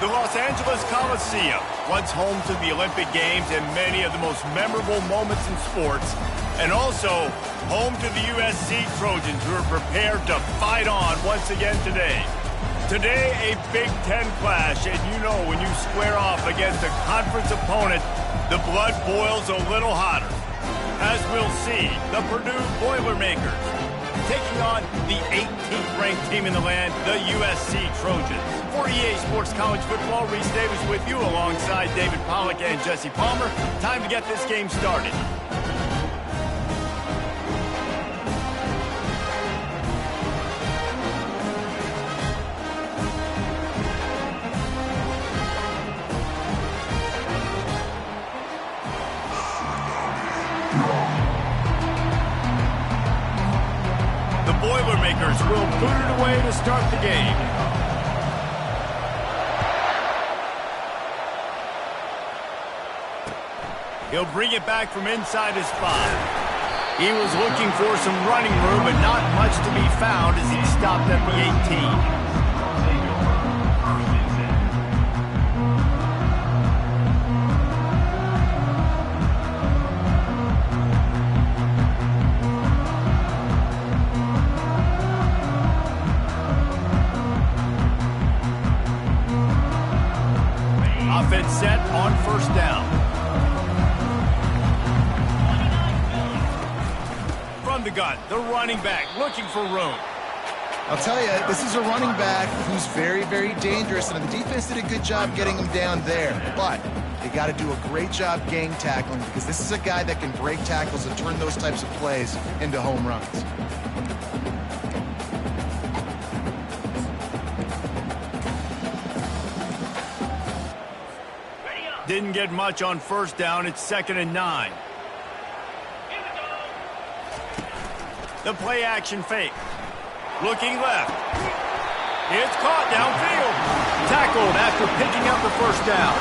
The Los Angeles Coliseum, once home to the Olympic Games and many of the most memorable moments in sports, and also home to the USC Trojans, who are prepared to fight on once again today. Today, a Big Ten clash, and you know when you square off against a conference opponent, the blood boils a little hotter. As we'll see, the Purdue Boilermakers taking on the 18th ranked team in the land, the USC Trojans. For EA Sports College Football, Reese Davis with you alongside David Pollack and Jesse Palmer. Time to get this game started. The Boilermakers will boot it away to start the game. He'll bring it back from inside his 5. He was looking for some running room, but not much to be found as he stopped at the 18. Offense set on first down. From the gun, the running back looking for room. I'll tell you, this is a running back who's very, very dangerous, and the defense did a good job getting him down there. But they got to do a great job gang tackling, because this is a guy that can break tackles and turn those types of plays into home runs. Didn't get much on first down. It's 2nd and 9. The play action fake. Looking left. It's caught downfield. Tackled after picking up the first down.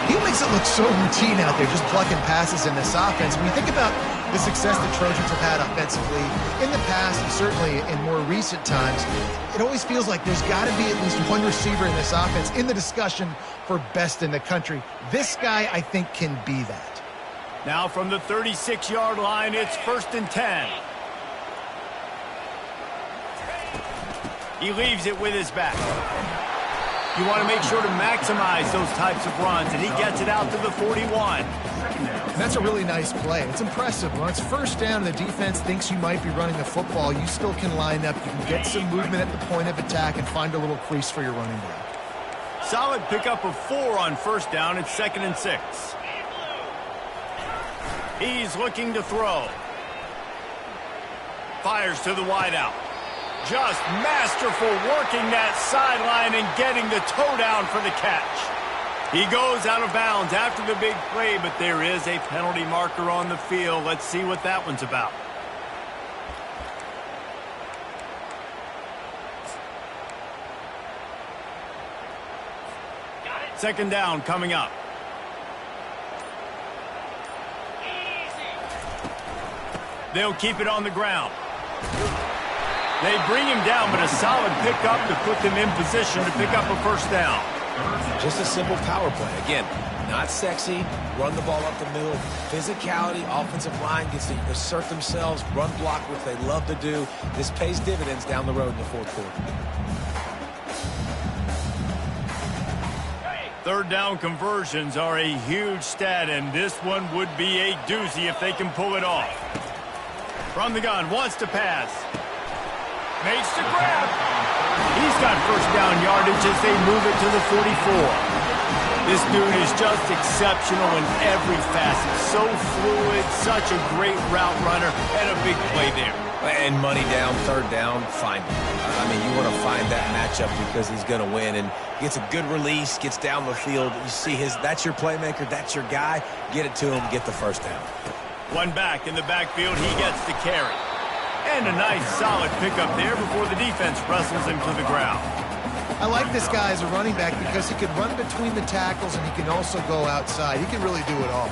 He makes it look so routine out there, just plucking passes in this offense. When you think about the success the Trojans have had offensively in the past, and certainly in more recent times, it always feels like there's got to be at least one receiver in this offense in the discussion for best in the country. This guy, I think, can be that. Now from the 36-yard line, it's 1st and 10. He leaves it with his back. You want to make sure to maximize those types of runs, and he gets it out to the 41. That's a really nice play. It's impressive. When it's first down and the defense thinks you might be running the football, you still can line up. You can get some movement at the point of attack and find a little crease for your running back. Solid pickup of 4 on first down. It's 2nd and 6. He's looking to throw. Fires to the wideout. Just masterful working that sideline and getting the toe down for the catch. He goes out of bounds after the big play, but there is a penalty marker on the field. Let's see what that one's about. Second down coming up. They'll keep it on the ground. They bring him down, but a solid pickup to put them in position to pick up a first down. Just a simple power play. Again, not sexy, run the ball up the middle. Physicality, offensive line gets to assert themselves, run block, which they love to do. This pays dividends down the road in the fourth quarter. Third down conversions are a huge stat, and this one would be a doozy if they can pull it off. From the gun, wants to pass. Makes the grab. He's got first down yardage as they move it to the 44. This dude is just exceptional in every facet. So fluid, such a great route runner, and a big play there. And money down, third down, find him. I mean, you want to find that matchup because he's going to win, and gets a good release, gets down the field. You see that's your playmaker, that's your guy. Get it to him, get the first down. One back in the backfield, he gets the carry. And a nice solid pickup there before the defense wrestles him to the ground. I like this guy as a running back because he can run between the tackles and he can also go outside. He can really do it all.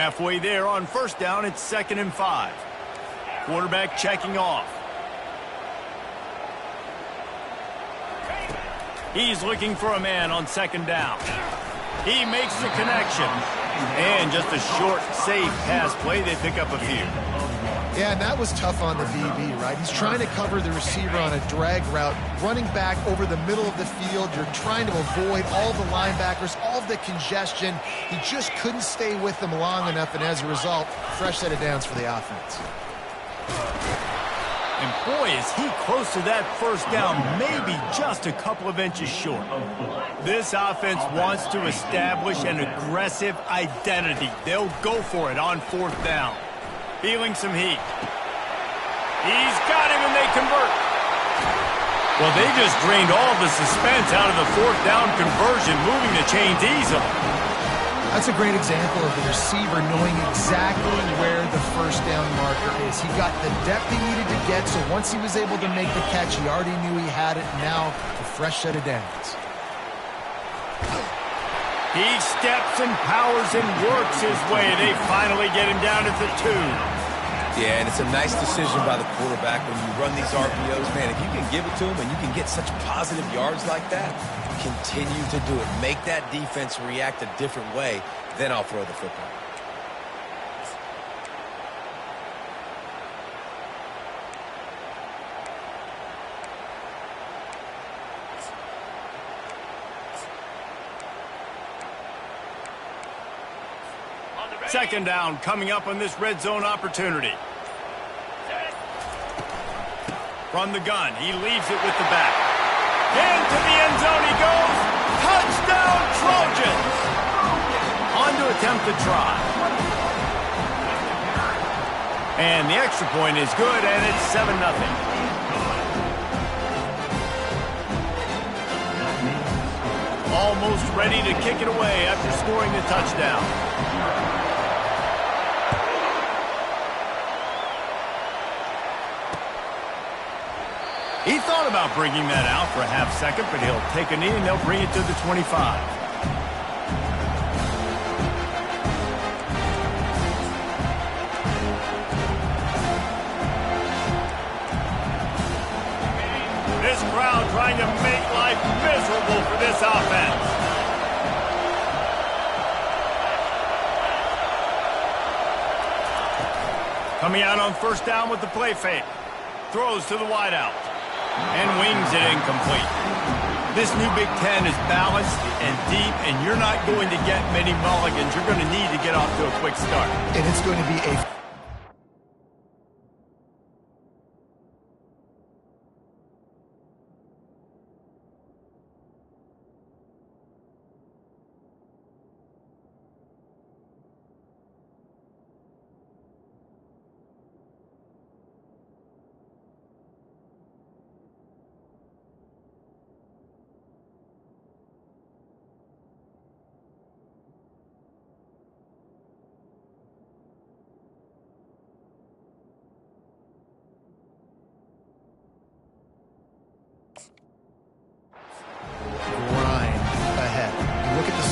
Halfway there on first down, it's 2nd and 5. Quarterback checking off. He's looking for a man on 2nd down. He makes the connection. And just a short, safe pass play. They pick up a few. Yeah, and that was tough on the DB, right? He's trying to cover the receiver on a drag route, running back over the middle of the field. You're trying to avoid all the linebackers, all of the congestion. He just couldn't stay with them long enough, and as a result, fresh set of downs for the offense. And boy, is he close to that first down, maybe just a couple of inches short. This offense wants to establish an aggressive identity. They'll go for it on 4th down. Feeling some heat. He's got him, and they convert. Well, they just drained all the suspense out of the 4th down conversion, moving the chains easily. That's a great example of the receiver knowing exactly where the first down marker is. He got the depth he needed to get, so once he was able to make the catch, he already knew he had it. Now, a fresh set of downs. He steps and powers and works his way. They finally get him down at the 2. Yeah, and it's a nice decision by the quarterback when you run these RPOs. Man, if you can give it to him and you can get such positive yards like that, continue to do it. Make that defense react a different way, then I'll throw the football. Second down coming up on this red zone opportunity. From the gun, he leaves it with the back. Into the end zone he goes. Touchdown, Trojans! On to attempt the try. And the extra point is good, and it's 7-0. Almost ready to kick it away after scoring the touchdown. He thought about bringing that out for a half second, but he'll take a knee and they'll bring it to the 25. This crowd trying to make life miserable for this offense. Coming out on first down with the play fake. Throws to the wideout. And wings it incomplete. This new Big Ten is balanced and deep, and you're not going to get many mulligans. You're going to need to get off to a quick start. And it's going to be a...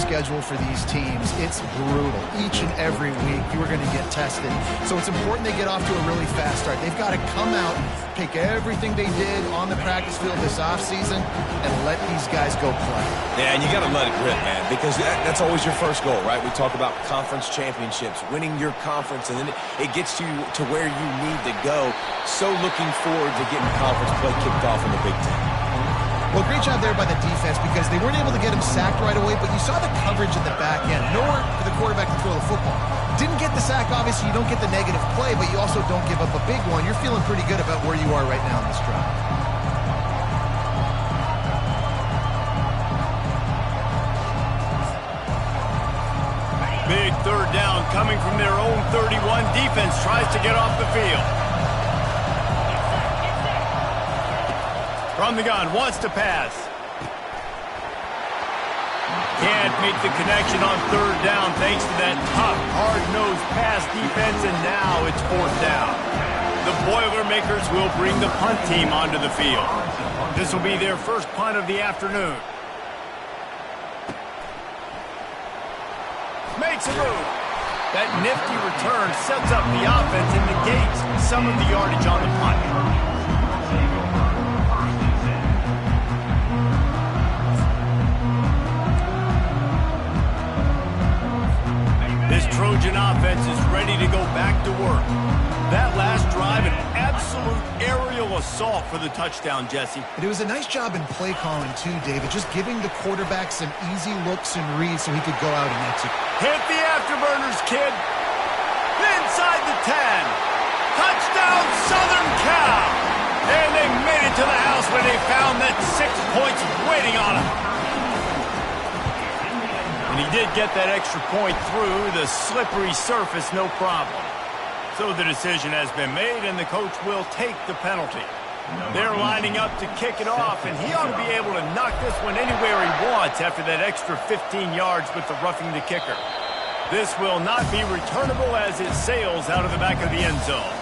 schedule for these teams. It's brutal. Each and every week, you are going to get tested. So it's important they get off to a really fast start. They've got to come out, take everything they did on the practice field this offseason, and let these guys go play. Yeah, and you got to let it rip, man, because that's always your first goal, right? We talk about conference championships, winning your conference, and then it gets you to where you need to go. So looking forward to getting conference play kicked off in the Big Ten. Well, great job there by the defense because they weren't able to get him sacked right away, but you saw the coverage in the back end. Nowhere for the quarterback to throw the football. Didn't get the sack, obviously. You don't get the negative play, but you also don't give up a big one. You're feeling pretty good about where you are right now in this drive. Big third down coming from their own 31. Defense tries to get off the field. From the gun, wants to pass. Can't make the connection on third down thanks to that tough, hard-nosed pass defense, and now it's fourth down. The Boilermakers will bring the punt team onto the field. This will be their first punt of the afternoon. Makes a move. That nifty return sets up the offense and negates some of the yardage on the punt. This Trojan offense is ready to go back to work. That last drive, an absolute aerial assault for the touchdown, Jesse. It was a nice job in play calling, too, David, just giving the quarterback some easy looks and reads so he could go out and execute. Hit the afterburners, kid. Inside the 10. Touchdown, Southern Cal. And they made it to the house when they found that 6 points waiting on them. And he did get that extra point through the slippery surface, no problem. So the decision has been made, and the coach will take the penalty. They're lining up to kick it off, and he ought to be able to knock this one anywhere he wants after that extra 15 yards with the roughing the kicker. This will not be returnable as it sails out of the back of the end zone.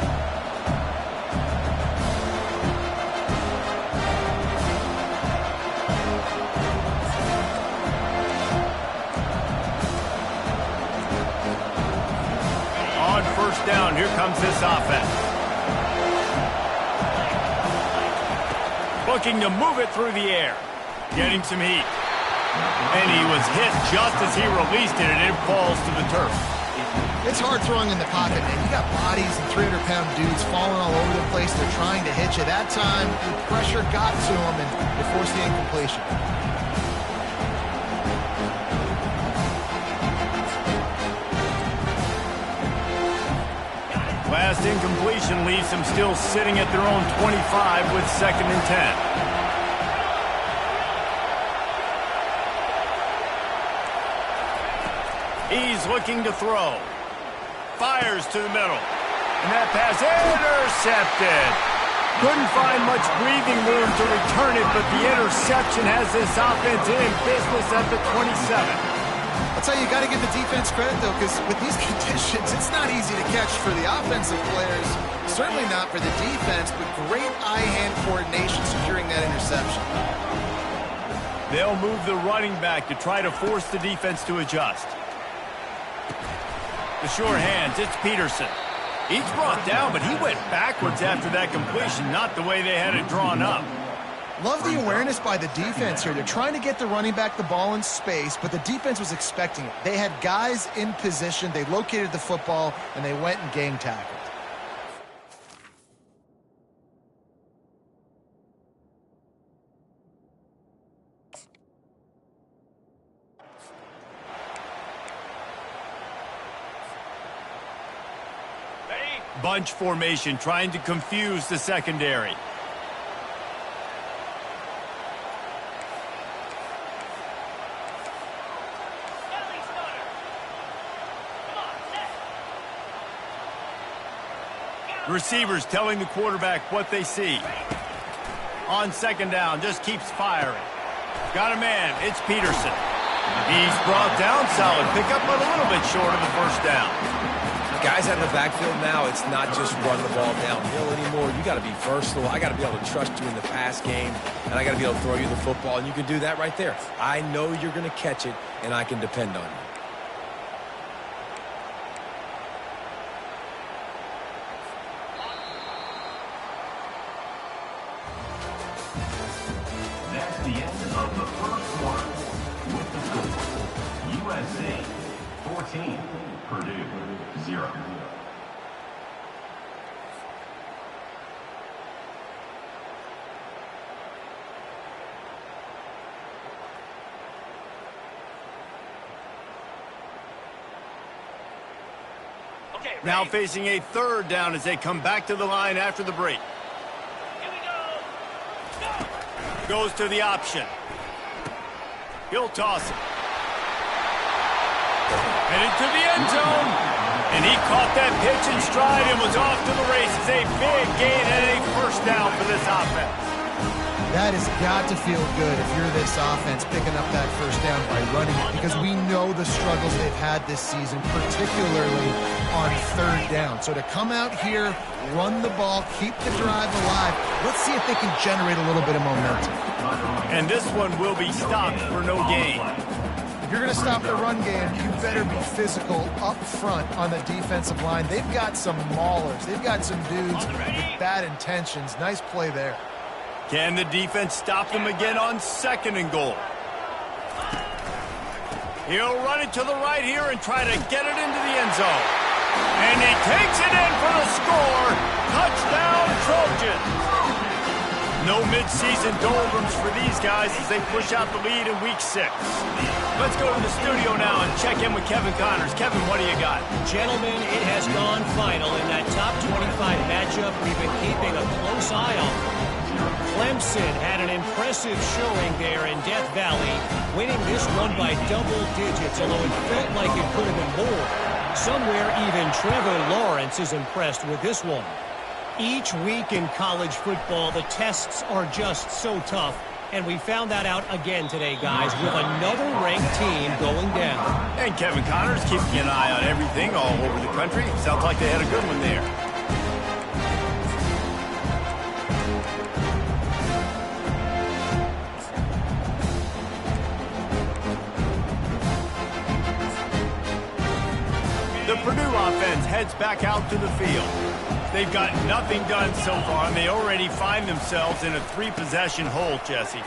On first down, here comes this offense. Looking to move it through the air. Getting some heat. And he was hit just as he released it, and it falls to the turf. It's hard throwing in the pocket, man. You got bodies and 300-pound dudes falling all over the place. They're trying to hit you. That time, the pressure got to him, and it forced the incompletion. Last incompletion leaves them still sitting at their own 25 with 2nd and 10. He's looking to throw. Fires to the middle. And that pass intercepted. Couldn't find much breathing room to return it, but the interception has this offense in business at the 27. I'll tell you, you got to give the defense credit, though, because with these conditions, it's not easy to catch for the offensive players. Certainly not for the defense, but great eye-hand coordination securing that interception. They'll move the running back to try to force the defense to adjust. The sure hands, it's Peterson. He's brought down, but he went backwards after that completion, not the way they had it drawn up. Love the awareness by the defense here. They're trying to get the running back the ball in space, but the defense was expecting it. They had guys in position. They located the football, and they went and game tackled. Bunch formation trying to confuse the secondary. Receivers telling the quarterback what they see. On 2nd down, just keeps firing. Got a man, it's Peterson. He's brought down solid. Pick up a little bit short of the 1st down. Guys out in the backfield now, it's not just run the ball downhill anymore. You got to be versatile. I got to be able to trust you in the pass game, and I got to be able to throw you the football, and you can do that right there. I know you're going to catch it, and I can depend on you. That's the end of the 1st quarter. With the score, USC 14, Purdue 0. Now facing a 3rd down as they come back to the line after the break. Here we go. Goes to the option. He'll toss it. Headed to the end zone. And he caught that pitch in stride and was off to the races. A big gain and a 1st down for this offense. That has got to feel good if you're this offense picking up that 1st down by running it, because we know the struggles they've had this season, particularly on 3rd down. So to come out here, run the ball, keep the drive alive, let's see if they can generate a little bit of momentum. And this one will be stopped for no gain. If you're going to stop the run game, you better be physical up front on the defensive line. They've got some maulers. They've got some dudes with bad intentions. Nice play there. Can the defense stop them again on 2nd and goal? He'll run it to the right here and try to get it into the end zone. And he takes it in for the score. Touchdown, Trojans. No mid-season doldrums for these guys as they push out the lead in Week 6. Let's go to the studio now and check in with Kevin Connors. Kevin, what do you got? Gentlemen, it has gone final in that top 25 matchup we've been keeping a close eye on. Clemson had an impressive showing there in Death Valley, winning this one by double digits, although it felt like it could have been more. Somewhere even Trevor Lawrence is impressed with this one. Each week in college football, the tests are just so tough, and we found that out again today, guys, with another ranked team going down. And Kevin Connors keeping an eye on everything all over the country. Sounds like they had a good one there. The Purdue offense heads back out to the field. They've got nothing done so far, and they already find themselves in a 3-possession hole, Jesse.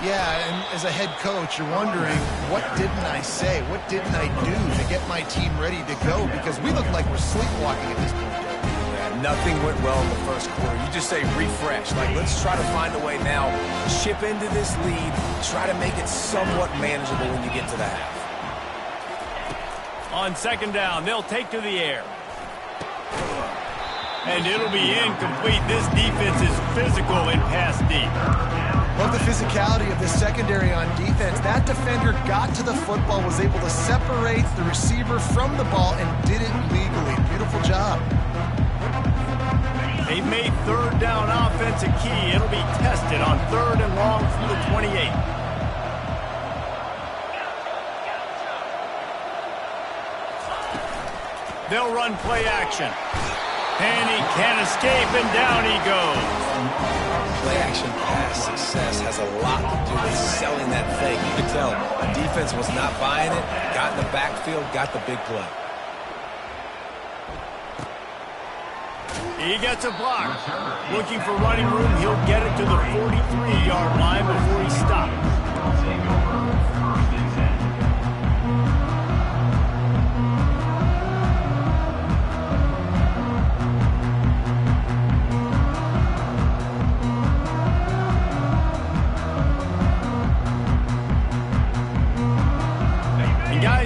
Yeah, and as a head coach, you're wondering, what didn't I say? What didn't I do to get my team ready to go? Because we look like we're sleepwalking at this point. Yeah, nothing went well in the first quarter. You just say refresh. Like, let's try to find a way now, chip into this lead, try to make it somewhat manageable when you get to the half. On 2nd down, they'll take to the air. And it'll be incomplete. This defense is physical and pass deep. Love the physicality of the secondary on defense. That defender got to the football, was able to separate the receiver from the ball, and did it legally. Beautiful job. They've made 3rd down offense a key. It'll be tested on 3rd and long from the 28. They'll run play action. And he can't escape, and down he goes. Play action pass success has a lot to do with selling that fake. You could tell the defense was not buying it, got in the backfield, got the big play. He gets a block. Looking for running room, he'll get it to the 43-yard line before he stops.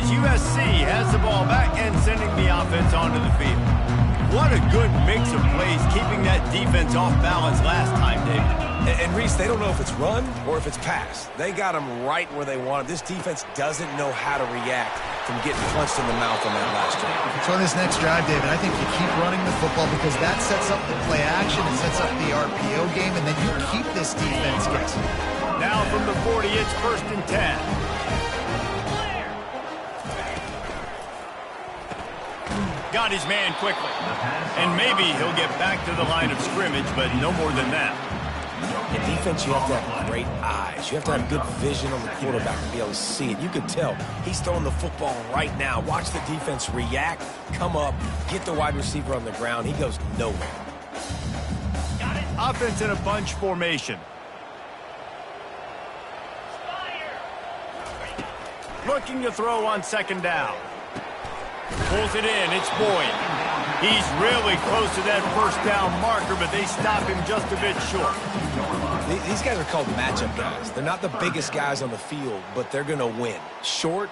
USC has the ball back and sending the offense onto the field. What a good mix of plays, keeping that defense off balance last time, David. And Reese, they don't know if it's run or if it's pass. They got them right where they want them. This defense doesn't know how to react from getting punched in the mouth on that last drive. So on this next drive, David, I think you keep running the football because that sets up the play action, it sets up the RPO game, and then you keep this defense guessing. Now from the 40, it's 1st and 10. Got his man quickly. And maybe he'll get back to the line of scrimmage, but no more than that. In defense, you have to have great eyes. You have to have good vision on the quarterback to be able to see it. You could tell he's throwing the football right now. Watch the defense react, come up, get the wide receiver on the ground. He goes nowhere. Offense in a bunch formation. Looking to throw on 2nd down. Pulls it in. It's Boyd. He's really close to that 1st down marker, but they stop him just a bit short. These guys are called matchup guys. They're not the biggest guys on the field, but they're going to win. Short,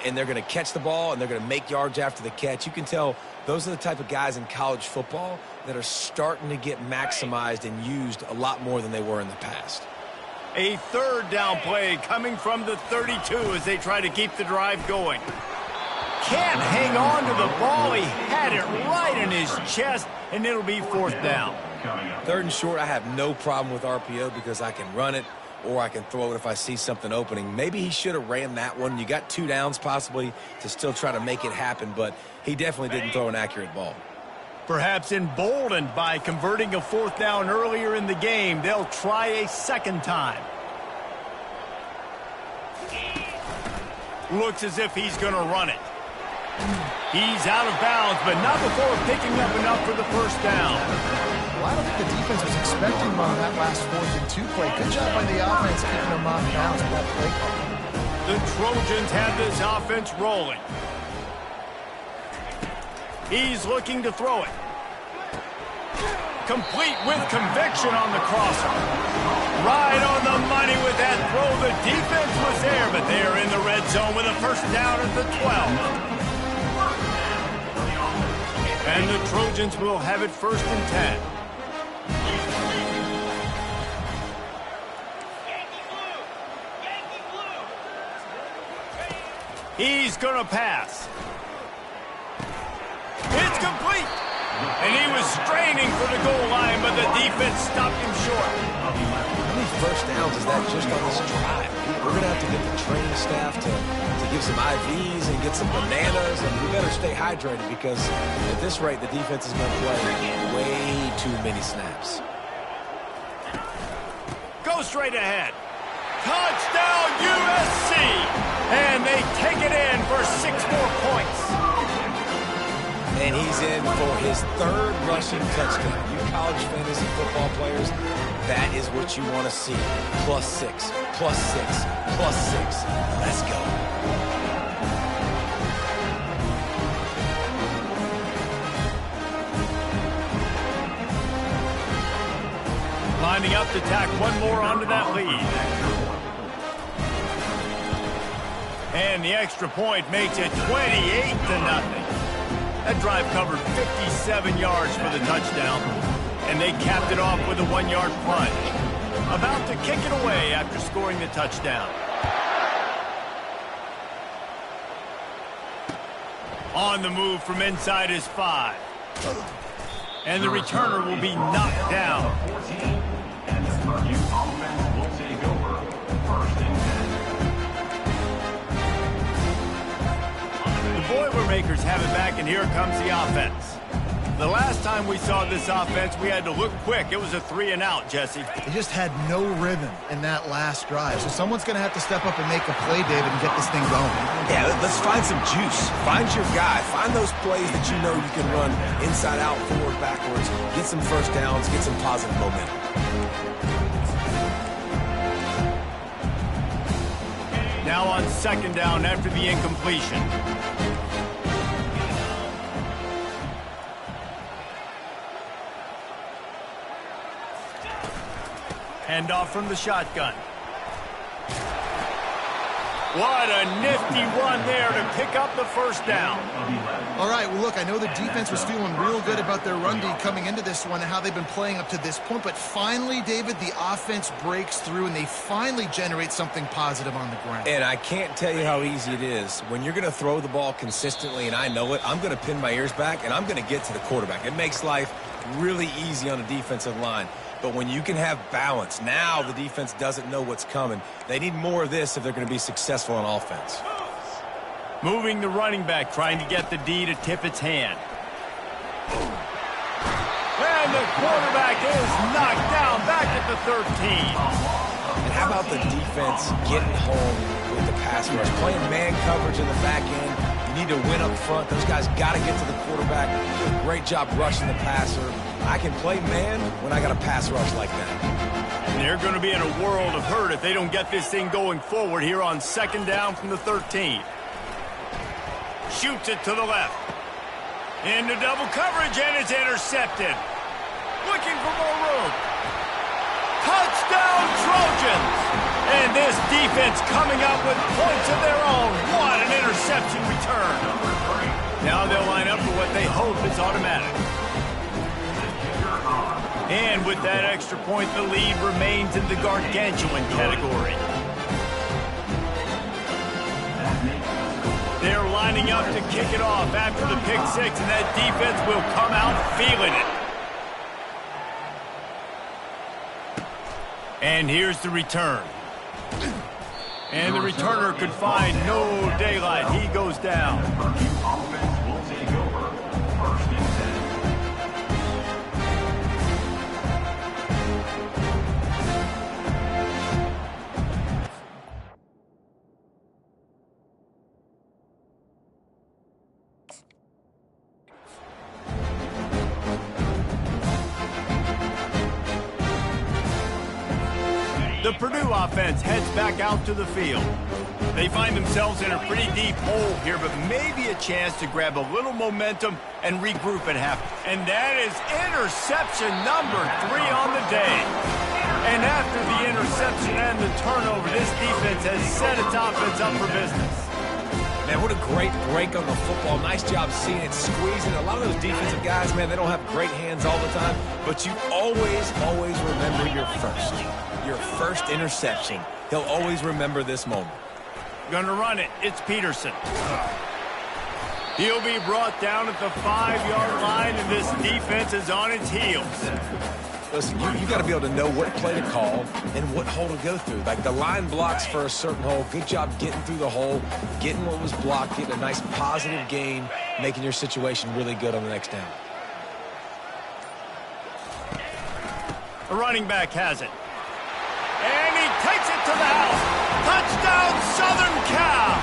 and they're going to catch the ball, and they're going to make yards after the catch. You can tell those are the type of guys in college football that are starting to get maximized and used a lot more than they were in the past. A 3rd down play coming from the 32 as they try to keep the drive going. Can't hang on to the ball. He had it right in his chest, and it'll be 4th down. 3rd and short, I have no problem with RPO because I can run it or I can throw it if I see something opening. Maybe he should have ran that one. You got 2 downs possibly to still try to make it happen, but he definitely didn't throw an accurate ball. Perhaps emboldened by converting a 4th down earlier in the game, they'll try a 2nd time. Looks as if he's going to run it. He's out of bounds, but not before picking up enough for the first down. Well, I don't think the defense was expecting him on that last 4th and 2 play. Good job by the offense keeping him off bounds with that play call. The Trojans have this offense rolling. He's looking to throw it. Complete with conviction on the crosser. Right on the money with that throw. The defense was there, but they are in the red zone with a first down at the 12. And the Trojans will have it 1st and 10. He's going to pass. It's complete. And he was straining for the goal line, but the defense stopped him short. How many first downs is that just on this drive? We're going to have to get the training staff to give some IVs and get some bananas, and we better stay hydrated because at this rate, the defense is going to play way too many snaps. Go straight ahead. Touchdown, USC! And they take it in for 6 more points. And he's in for his 3rd rushing touchdown. You college fantasy football players, that is what you want to see. +6, +6, +6. Let's go. Lining up to tack one more onto that lead. And the extra point makes it 28-0. That drive covered 57 yards for the touchdown, and they capped it off with a 1-yard plunge. About to kick it away after scoring the touchdown. On the move from inside his 5. And the returner will be knocked down. And the Purdue offense will take over 1st and 10. The Boilermakers have it back, and here comes the offense. The last time we saw this offense, we had to look quick. It was a 3-and-out, Jesse. They just had no rhythm in that last drive. So someone's going to have to step up and make a play, David, and get this thing going. Yeah, let's find some juice. Find your guy. Find those plays that you know you can run inside out, forward, backwards. Get some first downs. Get some positive momentum. Now on 2nd down after the incompletion. Handoff from the shotgun. What a nifty run there to pick up the first down. All right, well, look, I know the defense was feeling real good about their run D coming into this one and how they've been playing up to this point. But finally, David, the offense breaks through, and they finally generate something positive on the ground. And I can't tell you how easy it is. When you're going to throw the ball consistently, and I know it, I'm going to pin my ears back, and I'm going to get to the quarterback. It makes life really easy on the defensive line. But when you can have balance, now the defense doesn't know what's coming. They need more of this if they're going to be successful on offense. Moving the running back, trying to get the D to tip its hand. And the quarterback is knocked down back at the 13. And how about the defense getting home with the pass rush? Playing man coverage in the back end. You need to win up front. Those guys got to get to the quarterback. Do a great job rushing the passer. I can play man when I got a pass rush like that. They're going to be in a world of hurt if they don't get this thing going forward here on 2nd down from the 13. Shoots it to the left. Into double coverage, and it's intercepted. Looking for more room. Touchdown, Trojans! And this defense coming up with points of their own. What an interception return. Now they'll line up for what they hope is automatic. And with that extra point, the lead remains in the gargantuan category. They're lining up to kick it off after the pick 6, and that defense will come out feeling it. And here's the return. And the returner could find no daylight. He goes down. Offense will take over 1st and 10. The Purdue offense heads back out to the field. They find themselves in a pretty deep hole here, but maybe a chance to grab a little momentum and regroup at half. And that is interception number 3 on the day. And after the interception and the turnover, this defense has set its offense up for business. Man, what a great break on the football. Nice job seeing it, squeezing. A lot of those defensive guys, man, they don't have great hands all the time, but you always remember your first interception. He'll always remember this moment. Gonna run it. It's Peterson. He'll be brought down at the 5-yard line, and this defense is on its heels. Listen, you got to be able to know what play to call and what hole to go through. Like the line blocks for a certain hole. Good job getting through the hole, getting what was blocked, getting a nice positive gain, making your situation really good on the next down. The running back has it. And he takes it to the house. Touchdown, Southern Cal!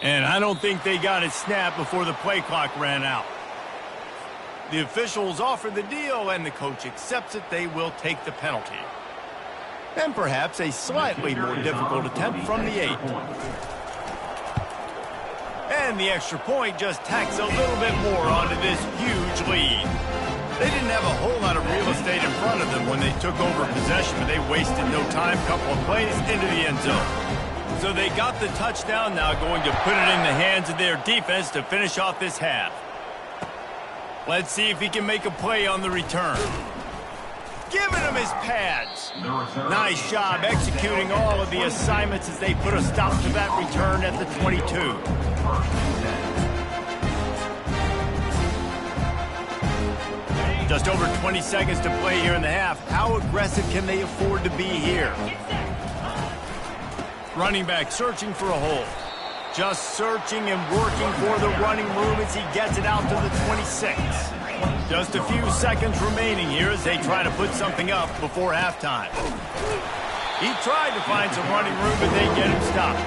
And I don't think they got it snapped before the play clock ran out. The officials offer the deal, and the coach accepts it. They will take the penalty. And perhaps a slightly more difficult attempt from the 8. And the extra point just tacks a little bit more onto this huge lead. They didn't have a whole lot of real estate in front of them when they took over possession, but they wasted no time. Couple of plays into the end zone. So they got the touchdown, now going to put it in the hands of their defense to finish off this half. Let's see if he can make a play on the return. Giving him his pads. Nice job executing all of the assignments as they put a stop to that return at the 22. Just over 20 seconds to play here in the half. How aggressive can they afford to be here? Running back searching for a hole. Just searching and working for the running room as he gets it out to the 26. Just a few seconds remaining here as they try to put something up before halftime. He tried to find some running room, but they get him stopped.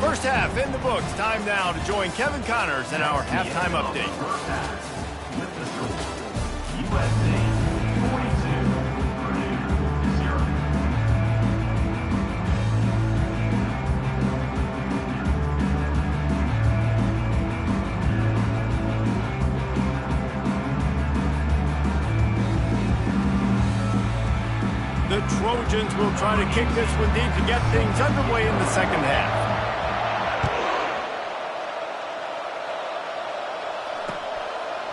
First half in the books. Time now to join Kevin Connors in our halftime update. The Trojans will try to kick this one deep to get things underway in the second half.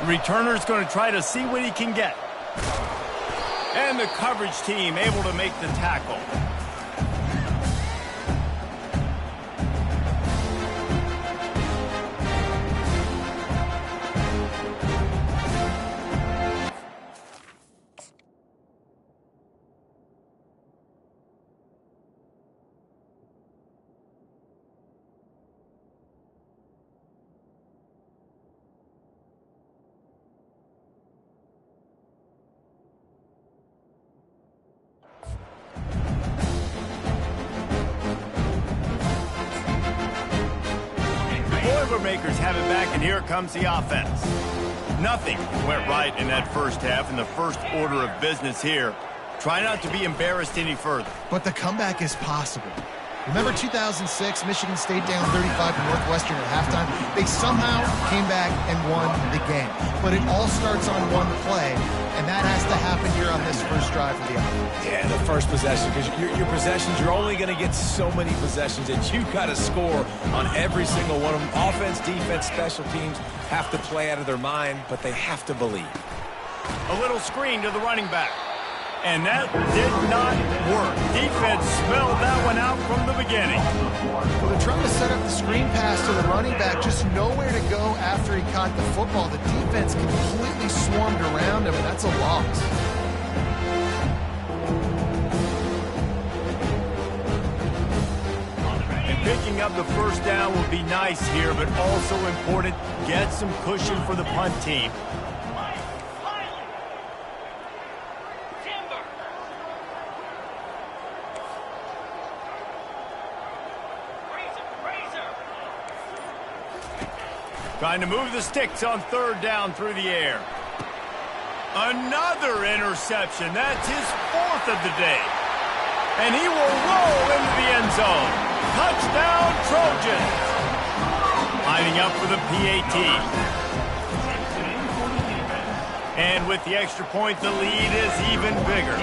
The returner's going to try to see what he can get. And the coverage team able to make the tackle. Boilermakers have it back, and here comes the offense. Nothing went right in that first half, and the first order of business here. Try not to be embarrassed any further. But the comeback is possible. Remember 2006, Michigan State down 35 to Northwestern at halftime? They somehow came back and won the game. But it all starts on one play, and that has to happen here on this first drive for the offense. Yeah, the first possession, because your possessions, you're only going to get so many possessions, and you've got to score on every single one of them. Offense, defense, special teams have to play out of their mind, but they have to believe. A little screen to the running back. And that did not work. Defense smelled that one out from the beginning. Well, they're trying to set up the screen pass to the running back, just nowhere to go after he caught the football. The defense completely swarmed around him, and that's a loss. And picking up the first down will be nice here, but also important. Get some cushion for the punt team. Trying to move the sticks on third down through the air. Another interception. That's his fourth of the day. And he will roll into the end zone. Touchdown, Trojans. Lining up for the PAT. And with the extra point, the lead is even bigger.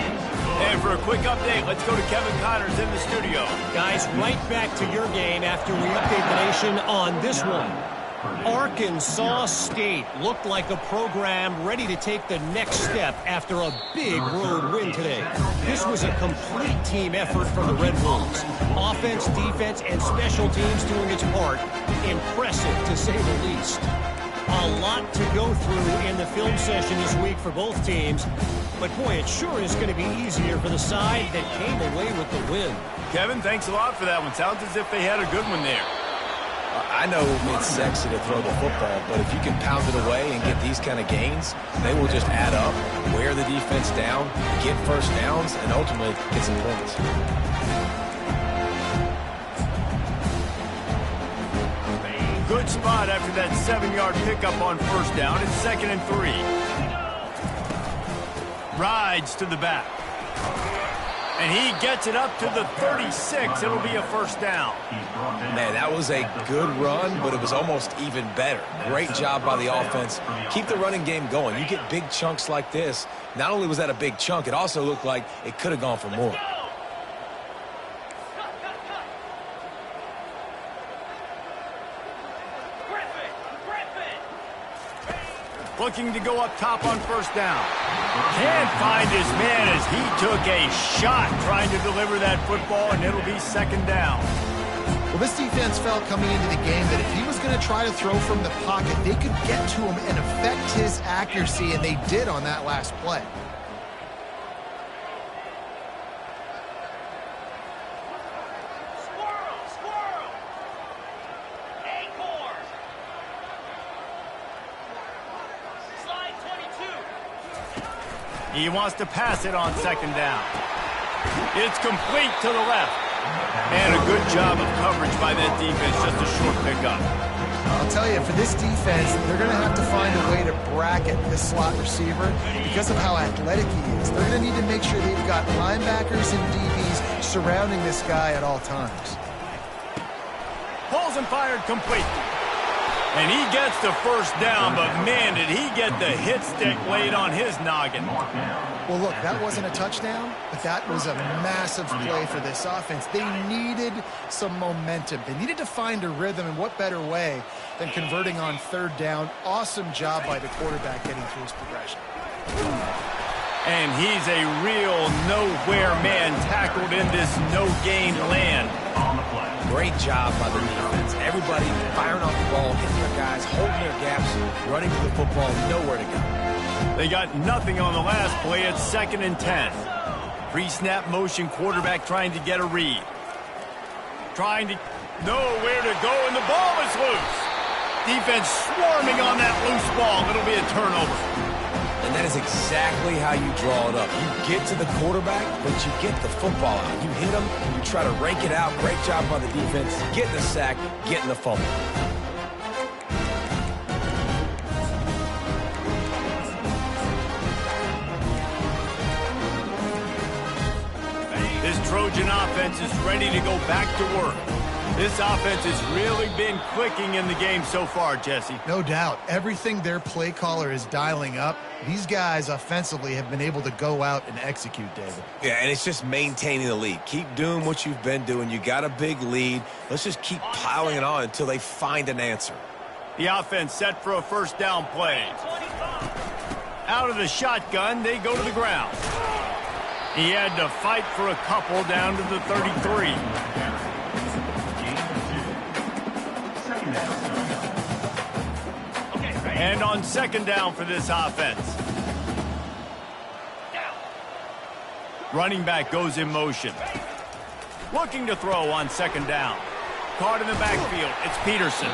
And for a quick update, let's go to Kevin Connors in the studio. Guys, right back to your game after we update the nation on this one. Arkansas State looked like a program ready to take the next step after a big road win today. This was a complete team effort from the Red Wolves. Offense, defense, and special teams doing its part. Impressive, to say the least. A lot to go through in the film session this week for both teams. But, boy, it sure is going to be easier for the side that came away with the win. Kevin, thanks a lot for that one. Sounds as if they had a good one there. I know it's sexy to throw the football, but if you can pound it away and get these kind of gains, they will just add up, wear the defense down, get first downs, and ultimately get some points. Good spot after that 7-yard pickup on first down. It's 2nd and 3. Rides to the back. And he gets it up to the 36. It'll be a first down. Man, that was a good run, but it was almost even better. Great job by the offense. Keep the running game going. You get big chunks like this. Not only was that a big chunk, it also looked like it could have gone for more. Looking to go up top on first down. Can't find his man as he took a shot trying to deliver that football, and it'll be 2nd down. Well, this defense felt coming into the game that if he was going to try to throw from the pocket, they could get to him and affect his accuracy, and they did on that last play. He wants to pass it on 2nd down. It's complete to the left. And a good job of coverage by that defense, just a short pickup. I'll tell you, for this defense, they're going to have to find a way to bracket this slot receiver because of how athletic he is. They're going to need to make sure they've got linebackers and DBs surrounding this guy at all times. Pulls and fired complete. And he gets the first down, but man, did he get the hit stick laid on his noggin. Well, look, that wasn't a touchdown, but that was a massive play for this offense. They needed some momentum. They needed to find a rhythm, and what better way than converting on 3rd down. Awesome job by the quarterback getting through his progression. And he's a real nowhere man tackled in this no-gain land. Great job by the defense. Everybody firing off the ball, hitting their guys, holding their gaps, running to the football, nowhere to go. They got nothing on the last play. It's 2nd and 10. Pre-snap motion quarterback trying to get a read. Trying to know where to go, and the ball is loose. Defense swarming on that loose ball. It'll be a turnover. And that is exactly how you draw it up. You get to the quarterback, but you get the football out. You hit him, you try to rake it out. Great job by the defense. Getting the sack, getting the fumble. This Trojan offense is ready to go back to work. This offense has really been clicking in the game so far, Jesse. No doubt. Everything their play caller is dialing up, these guys offensively have been able to go out and execute, David. Yeah, and it's just maintaining the lead. Keep doing what you've been doing. You got a big lead. Let's just keep piling it on until they find an answer. The offense set for a first down play. Out of the shotgun, they go to the ground. He had to fight for a couple down to the 33. And on second down for this offense. Running back goes in motion. Looking to throw on second down. Caught in the backfield. It's Peterson.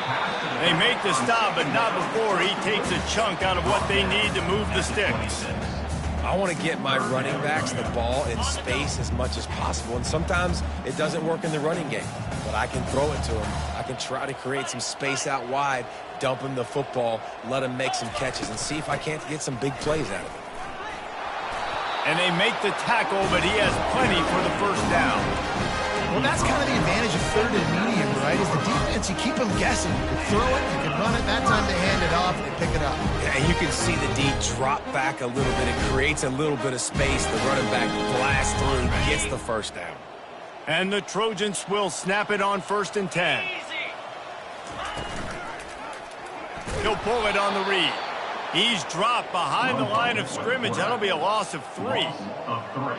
They make the stop, but not before he takes a chunk out of what they need to move the sticks. I want to get my running backs the ball in space as much as possible, and sometimes it doesn't work in the running game, but I can throw it to them. I can try to create some space out wide, dump him the football, let him make some catches, and see if I can't get some big plays out of it. And they make the tackle, but he has plenty for the first down. Well, that's kind of the advantage of third and medium, right? Is the defense, you keep them guessing. You can throw it, you can run it. That time they hand it off, and they pick it up. Yeah, and you can see the D drop back a little bit. It creates a little bit of space. The running back blasts through, gets the first down. And the Trojans will snap it on 1st and 10. He'll pull it on the read. He's dropped behind the line of scrimmage. That'll be a loss of 3. Loss of 3.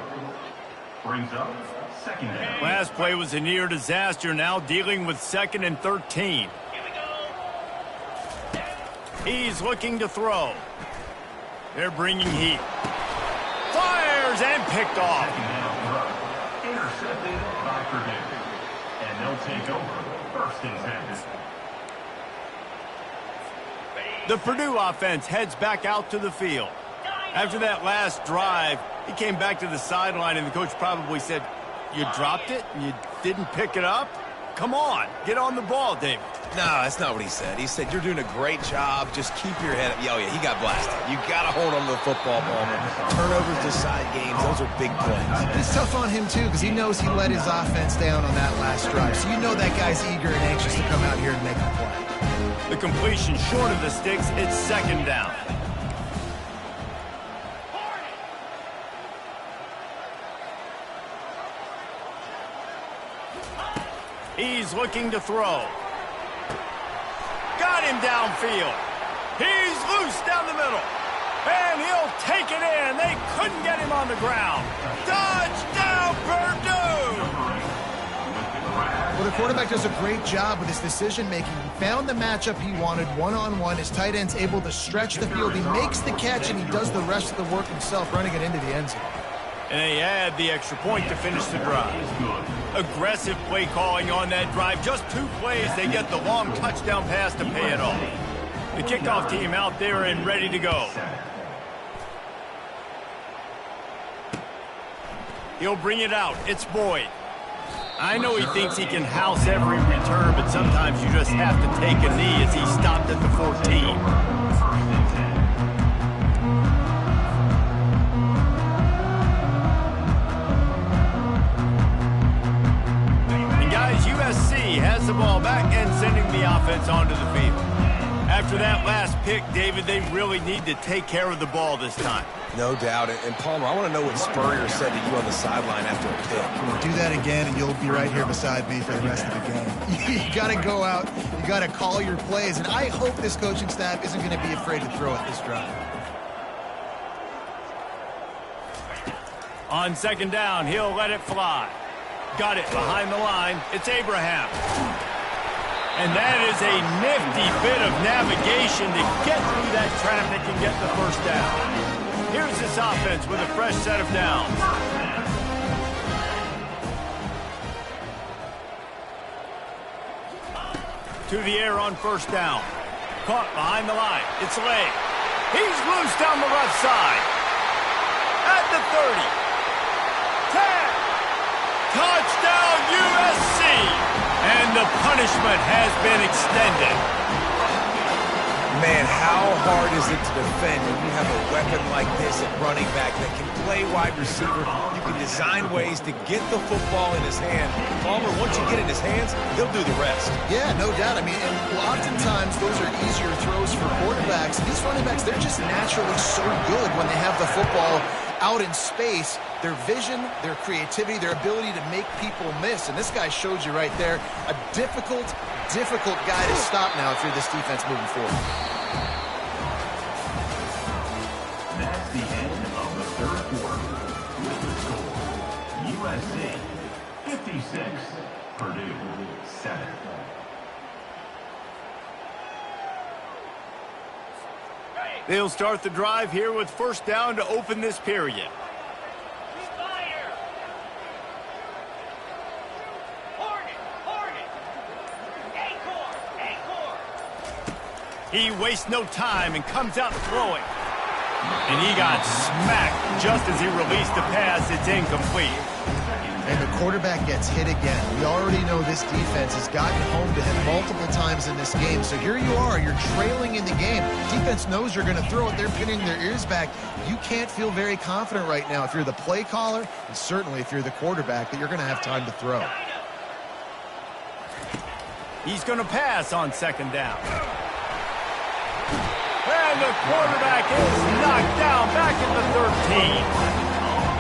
Brings up second down. Last play was a near disaster. Now dealing with 2nd and 13. He's looking to throw. They're bringing heat. Fires and picked off. Second down throw. Intercepted by Purdue. And they'll take over 1st and 10. The Purdue offense heads back out to the field. After that last drive, he came back to the sideline, and the coach probably said, "You dropped it? You didn't pick it up? Come on, get on the ball, David." No, that's not what he said. He said, "You're doing a great job. Just keep your head up." Oh, yeah, he got blasted. You got to hold on to the football, Palmer. Turnovers decide games. Those are big plays. It's tough on him, too, because he knows he let his offense down on that last drive. So you know that guy's eager and anxious to come out here and make a play. The completion short of the sticks. It's 2nd down. He's looking to throw. Got him downfield. He's loose down the middle. And he'll take it in. They couldn't get him on the ground. Touchdown, Purdue! Well, the quarterback does a great job with his decision-making. He found the matchup he wanted one-on-one. His tight end's able to stretch the field. He makes the catch, and he does the rest of the work himself, running it into the end zone. And they add the extra point to finish the drive. Aggressive play calling on that drive. Just 2 plays, they get the long touchdown pass to pay it off. The kickoff team out there and ready to go. He'll bring it out. It's Boyd. I know he thinks he can house every return, but sometimes you just have to take a knee as he stopped at the 14. USC has the ball back and sending the offense onto the field. After that last pick, David, they really need to take care of the ball this time. No doubt. And Palmer, I want to know what Spurrier said to you on the sideline after a pick. Do that again, and you'll be right here beside me for the rest of the game. You got to go out. You got to call your plays, and I hope this coaching staff isn't going to be afraid to throw it this drive. On 2nd down, he'll let it fly. Got it behind the line. It's Abraham. And that is a nifty bit of navigation to get through that traffic and get the first down. Here's this offense with a fresh set of downs. To the air on 1st down. Caught behind the line. It's Lay. He's loose down the left side. At the 30. 10. Touchdown, USC! And the punishment has been extended. Man, how hard is it to defend when you have a weapon like this at running back that can play wide receiver? You can design ways to get the football in his hand. Palmer, once you get it in his hands, he'll do the rest. Yeah, no doubt. I mean, and oftentimes those are easier throws for quarterbacks. These running backs, they're just naturally so good when they have the football out in space. Their vision, their creativity, their ability to make people miss. And this guy showed you right there, a difficult guy to stop now if you're this defense moving forward. That's the end of the 3rd quarter with the score 6, Purdue 7. They'll start the drive here with first down to open this period. He wastes no time and comes out throwing. And he got smacked just as he released the pass. It's incomplete. And the quarterback gets hit again. We already know this defense has gotten home to him multiple times in this game. So here you are, you're trailing in the game. Defense knows you're going to throw it. They're pinning their ears back. You can't feel very confident right now if you're the play caller, and certainly if you're the quarterback, that you're going to have time to throw. He's going to pass on second down. And the quarterback is knocked down back at the 13.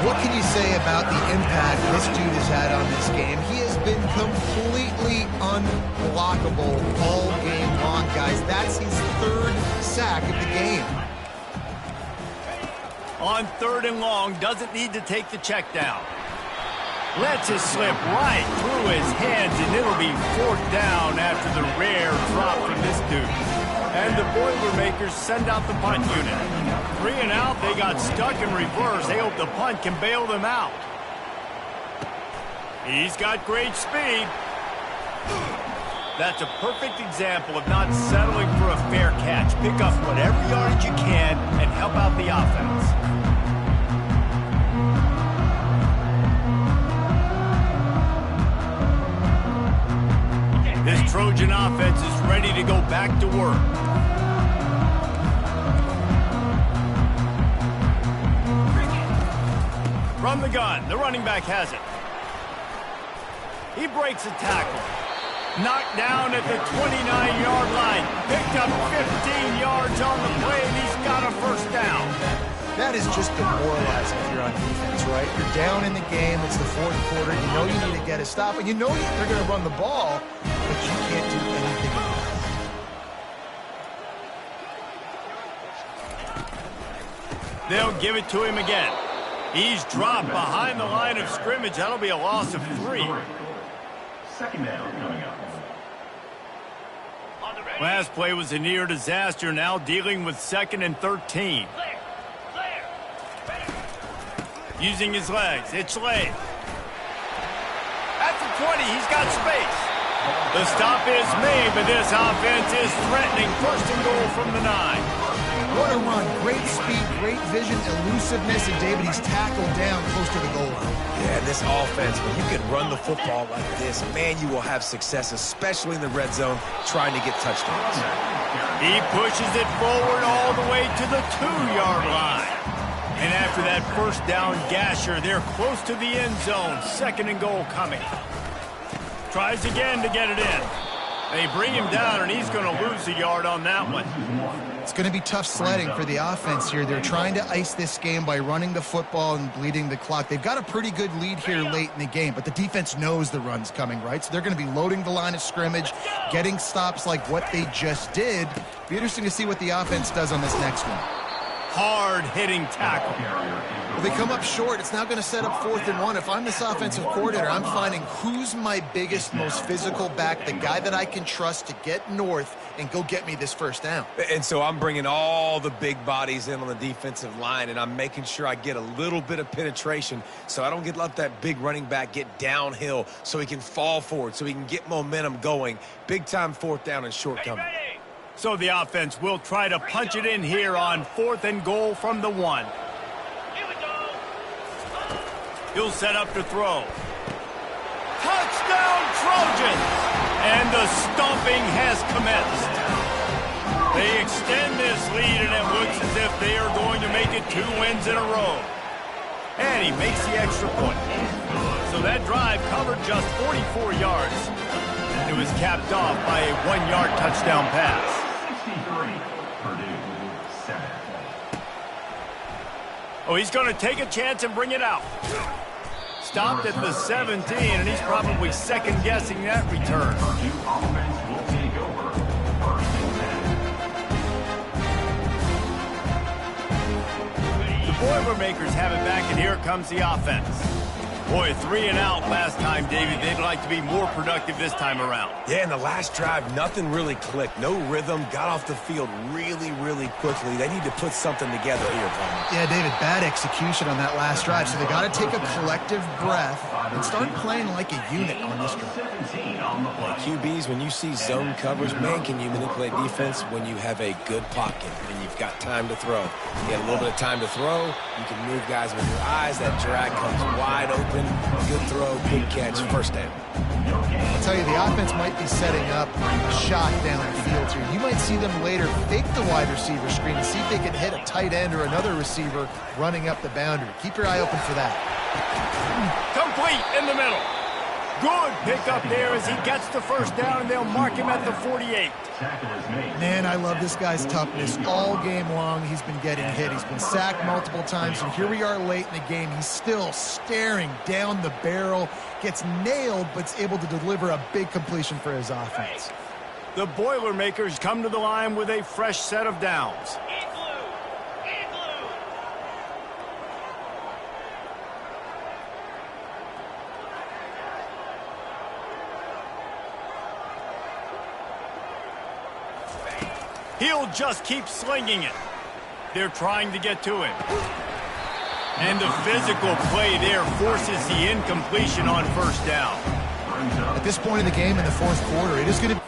What can you say about the impact this dude has had on this game? He has been completely unblockable all game long, guys. That's his third sack of the game. On third and long, doesn't need to take the check down. Lets it slip right through his hands, and it'll be fourth down after the rare drop from this dude. And the Boilermakers send out the punt unit. 3 and out, they got stuck in reverse. They hope the punt can bail them out. He's got great speed. That's a perfect example of not settling for a fair catch. Pick up whatever yardage you can and help out the offense. This Trojan offense is ready to go back to work. From the gun, the running back has it. He breaks a tackle. Knocked down at the 29-yard line. Picked up 15 yards on the play, and he's got a first down. That is just demoralizing if you're on defense, right? You're down in the game. It's the fourth quarter. You know you need to get a stop, and you know they're going to run the ball, but you can't do anything about it. They'll give it to him again. He's dropped behind the line of scrimmage. That'll be a loss of 3. Second down coming up. Last play was a near disaster. Now dealing with 2nd and 13. Using his legs. It's late. At the 20, he's got space. The stop is made, but this offense is threatening. First and goal from the 9. What a run. Great speed, great vision, elusiveness, and David, he's tackled down close to the goal line. Yeah, this offense, when you can run the football like this, man, you will have success, especially in the red zone, trying to get touchdowns. He pushes it forward all the way to the 2-yard line. And after that first down gasher, they're close to the end zone. 2nd and goal coming. Tries again to get it in. They bring him down, and he's going to lose a yard on that one. It's going to be tough sledding for the offense here. They're trying to ice this game by running the football and bleeding the clock. They've got a pretty good lead here late in the game, but the defense knows the run's coming, right? So they're going to be loading the line of scrimmage, getting stops like what they just did. Be interesting to see what the offense does on this next one. Hard-hitting tackle. Well, they come up short. It's now going to set up 4th and 1. If I'm this offensive coordinator, I'm finding who's my biggest, most physical back, the guy that I can trust to get north and go get me this first down. And so I'm bringing all the big bodies in on the defensive line, and I'm making sure I get a little bit of penetration so I don't let that big running back get downhill so he can fall forward, so he can get momentum going. Big-time 4th down and short coming. So the offense will try to punch it in here on 4th and goal from the 1. He'll set up to throw. Touchdown, Trojans! And the stomping has commenced. They extend this lead, and it looks as if they are going to make it 2 wins in a row. And he makes the extra point. So that drive covered just 44 yards. It was capped off by a 1-yard touchdown pass. 63, Purdue 7. Oh, he's going to take a chance and bring it out. Stopped at the 17, and he's probably second-guessing that return. Purdue offense will take over. 1st and 10. The Boilermakers have it back, and here comes the offense. Boy, 3 and out last time, David. They'd like to be more productive this time around. Yeah, in the last drive, nothing really clicked. No rhythm, got off the field really, really quickly. They need to put something together here, Palmer. Yeah, David, bad execution on that last drive. So they got to take a collective breath and start playing like a unit on this drive. QBs, when you see zone coverage, man, can you manipulate defense when you have a good pocket and you've got time to throw. You get a little bit of time to throw, you can move guys with your eyes. That drag comes wide open. Good throw, good catch, first down. I'll tell you, the offense might be setting up a shot down the field here. You might see them later fake the wide receiver screen and see if they can hit a tight end or another receiver running up the boundary. Keep your eye open for that. Complete in the middle. Good pickup there as he gets the first down, and they'll mark him at the 48. Man, I love this guy's toughness. All game long, he's been getting hit. He's been sacked multiple times, and here we are late in the game. He's still staring down the barrel, gets nailed, but's able to deliver a big completion for his offense. The Boilermakers come to the line with a fresh set of downs. He'll just keep slinging it. They're trying to get to him. And the physical play there forces the incompletion on first down. At this point in the game in the fourth quarter, it is going to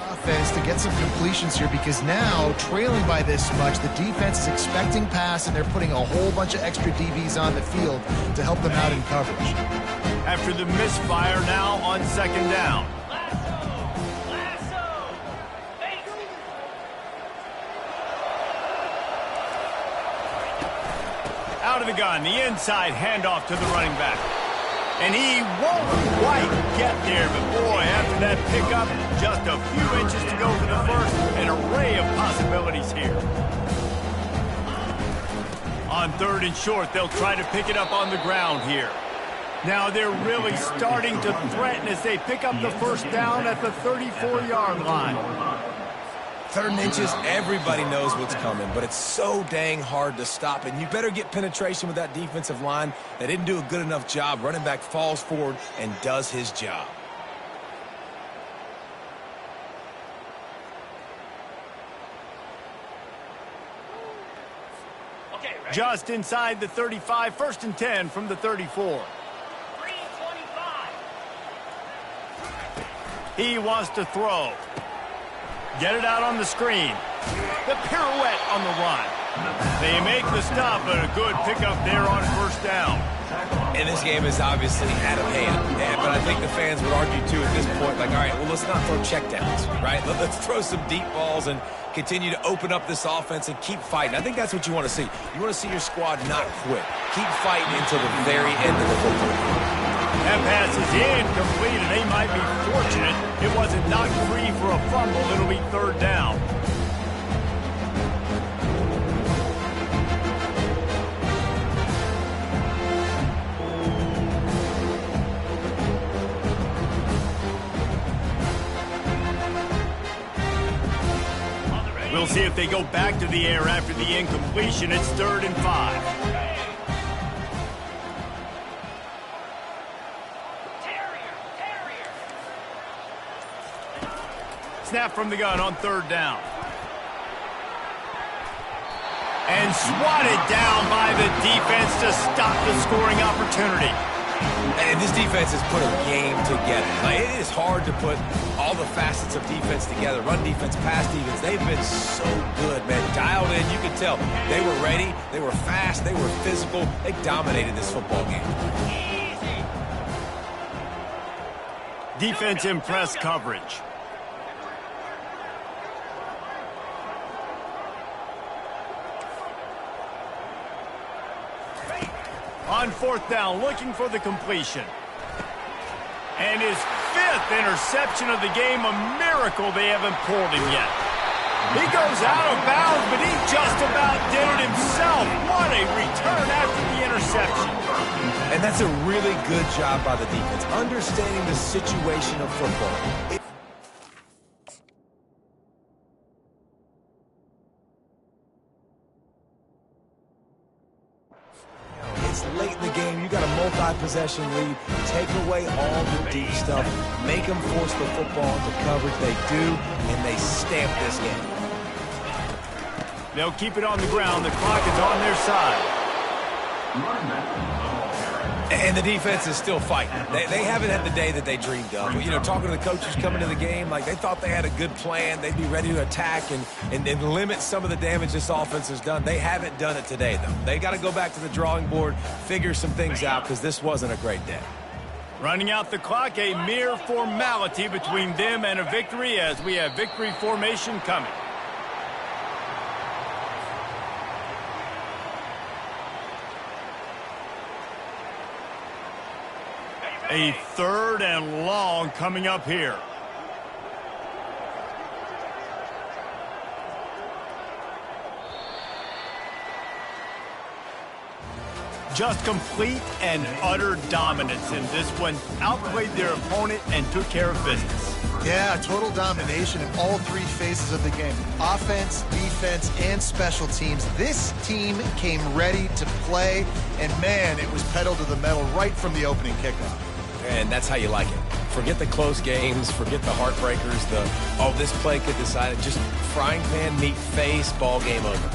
offense to get some completions here, because now, trailing by this much, the defense is expecting pass, and they're putting a whole bunch of extra DBs on the field to help them out in coverage. After the misfire, now on second down. Out of the gun, the inside handoff to the running back. And he won't quite get there, but boy, after that pickup, just a few inches to go for the first. An array of possibilities here. On third and short, they'll try to pick it up on the ground here. Now they're really starting to threaten as they pick up the first down at the 34-yard line. Third and inches, everybody knows what's coming, but it's so dang hard to stop. And you better get penetration with that defensive line. They didn't do a good enough job. Running back falls forward and does his job. Just inside the 35, first and 10 from the 34. He wants to throw. Get it out on the screen. The pirouette on the run. They make the stop, but a good pickup there on first down. And this game is obviously out of hand. But I think the fans would argue, too, at this point, like, all right, well, let's not throw checkdowns, right? Let's throw some deep balls and continue to open up this offense and keep fighting. I think that's what you want to see. You want to see your squad not quit. Keep fighting until the very end of the football game. That pass is incomplete, and they might be fortunate it wasn't knocked free for a fumble. It'll be third down. We'll see if they go back to the air after the incompletion. It's 3rd and 5. Snap from the gun on third down. And swatted down by the defense to stop the scoring opportunity. And this defense has put a game together. Like, it is hard to put all the facets of defense together. Run defense, pass defense. They've been so good, man. Dialed in, you can tell. They were ready. They were fast. They were physical. They dominated this football game. Defense in press coverage. On fourth down, looking for the completion. And his 5th interception of the game, a miracle they haven't pulled him yet. He goes out of bounds, but he just about did it himself. What a return after the interception. And that's a really good job by the defense, understanding the situation of football. the game, you got a multi-possession lead. Take away all the deep stuff. Make them force the football into coverage. They do, and they stamp this game. They'll keep it on the ground. The clock is on their side. And the defense is still fighting. They haven't had the day that they dreamed of. You know, talking to the coaches coming to the game, like they thought they had a good plan. They'd be ready to attack and limit some of the damage this offense has done. They haven't done it today, though. They got to go back to the drawing board, figure some things out, because this wasn't a great day. Running out the clock, a mere formality between them and a victory as we have victory formation coming. A 3rd and long coming up here. Just complete and utter dominance in this one. Outplayed their opponent and took care of business. Yeah, total domination in all 3 phases of the game. Offense, defense, and special teams. This team came ready to play, and man, it was pedal to the metal right from the opening kickoff. And that's how you like it. Forget the close games, forget the heartbreakers, this play could decide it. Just frying pan, meat face, ball game over.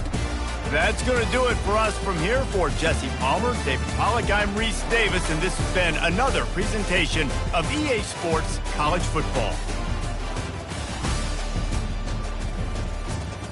That's going to do it for us from here. For Jesse Palmer, David Pollack, I'm Reese Davis, and this has been another presentation of EA Sports College Football.